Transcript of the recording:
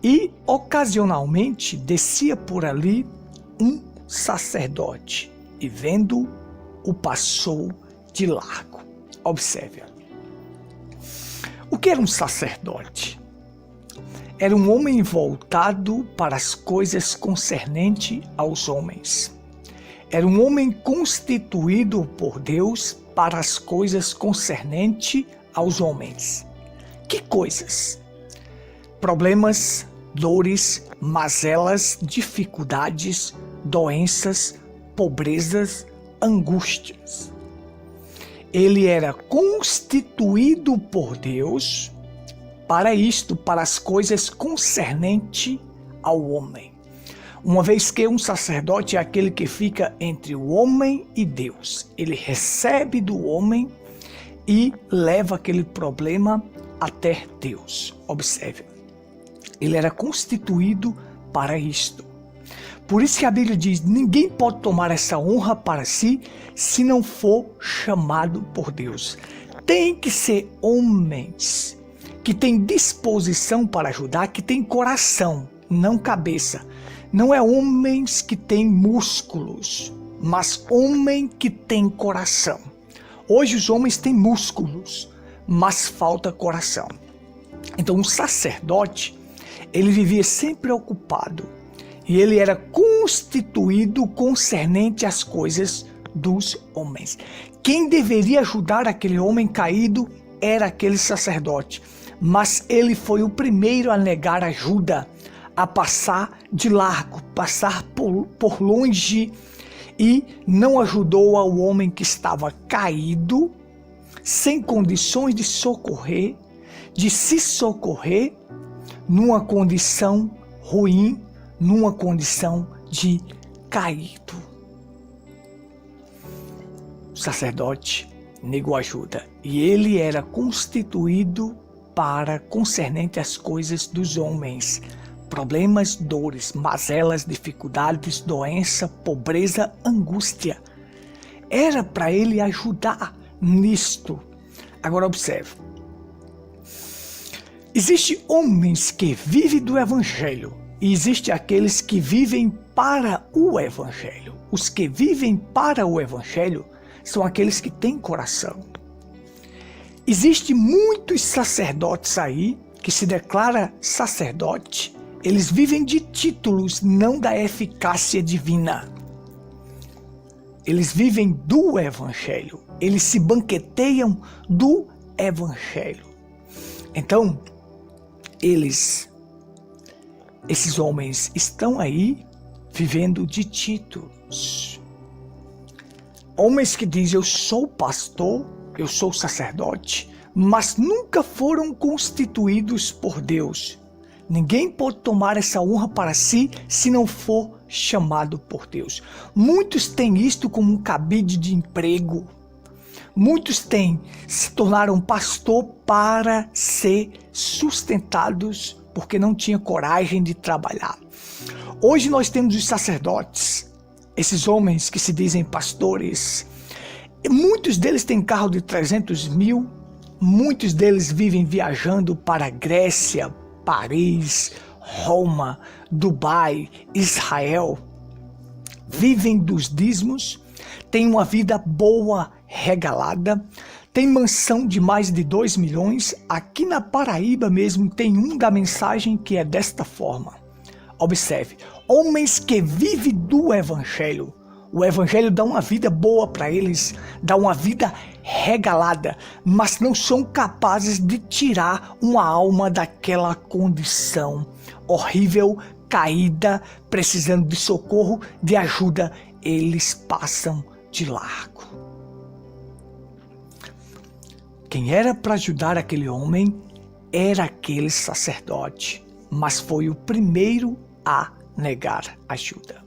E ocasionalmente descia por ali um sacerdote e vendo-o passou de largo. Observe. O que era um sacerdote? Era um homem voltado para as coisas concernentes aos homens. Era um homem constituído por Deus para as coisas concernentes aos homens. Que coisas? Problemas, dores, mazelas, dificuldades, doenças, pobrezas, angústias. Ele era constituído por Deus para isto, para as coisas concernentes ao homem. Uma vez que um sacerdote é aquele que fica entre o homem e Deus. Ele recebe do homem e leva aquele problema até Deus. Observe. Ele era constituído para isto. Por isso que a Bíblia diz, ninguém pode tomar essa honra para si se não for chamado por Deus. Tem que ser homens que têm disposição para ajudar, que têm coração, não cabeça. Não é homens que têm músculos, mas homem que tem coração. Hoje os homens têm músculos, mas falta coração. Então um sacerdote, ele vivia sempre ocupado e ele era constituído concernente às coisas dos homens. Quem deveria ajudar aquele homem caído era aquele sacerdote, mas ele foi o primeiro a negar ajuda, a passar de largo, passar por longe e não ajudou ao homem que estava caído, sem condições de socorrer, de se socorrer, numa condição ruim, numa condição de caído. O sacerdote negou ajuda e ele era constituído para concernente às coisas dos homens. Problemas, dores, mazelas, dificuldades, doença, pobreza, angústia. Era para ele ajudar nisto. Agora observe. Existem homens que vivem do Evangelho e existem aqueles que vivem para o Evangelho. Os que vivem para o Evangelho são aqueles que têm coração. Existem muitos sacerdotes aí que se declaram sacerdote. Eles vivem de títulos, não da eficácia divina. Eles vivem do Evangelho. Eles se banqueteiam do Evangelho. Então, esses homens estão aí vivendo de títulos. Homens que dizem, eu sou pastor, eu sou sacerdote, mas nunca foram constituídos por Deus. Ninguém pode tomar essa honra para si se não for chamado por Deus. Muitos têm isto como um cabide de emprego. Muitos se tornaram pastor para ser sustentados porque não tinham coragem de trabalhar. Hoje nós temos os sacerdotes, esses homens que se dizem pastores. Muitos deles têm carro de 300 mil, muitos deles vivem viajando para a Grécia, Paris, Roma, Dubai, Israel. Vivem dos dízimos, têm uma vida boa, regalada, tem mansão de mais de 2 milhões. Aqui na Paraíba mesmo tem um da mensagem que é desta forma. Observe, homens que vivem do Evangelho. O Evangelho dá uma vida boa para eles, dá uma vida regalada, mas não são capazes de tirar uma alma daquela condição horrível, caída, precisando de socorro, de ajuda. Eles passam de largo. Quem era para ajudar aquele homem era aquele sacerdote, mas foi o primeiro a negar ajuda.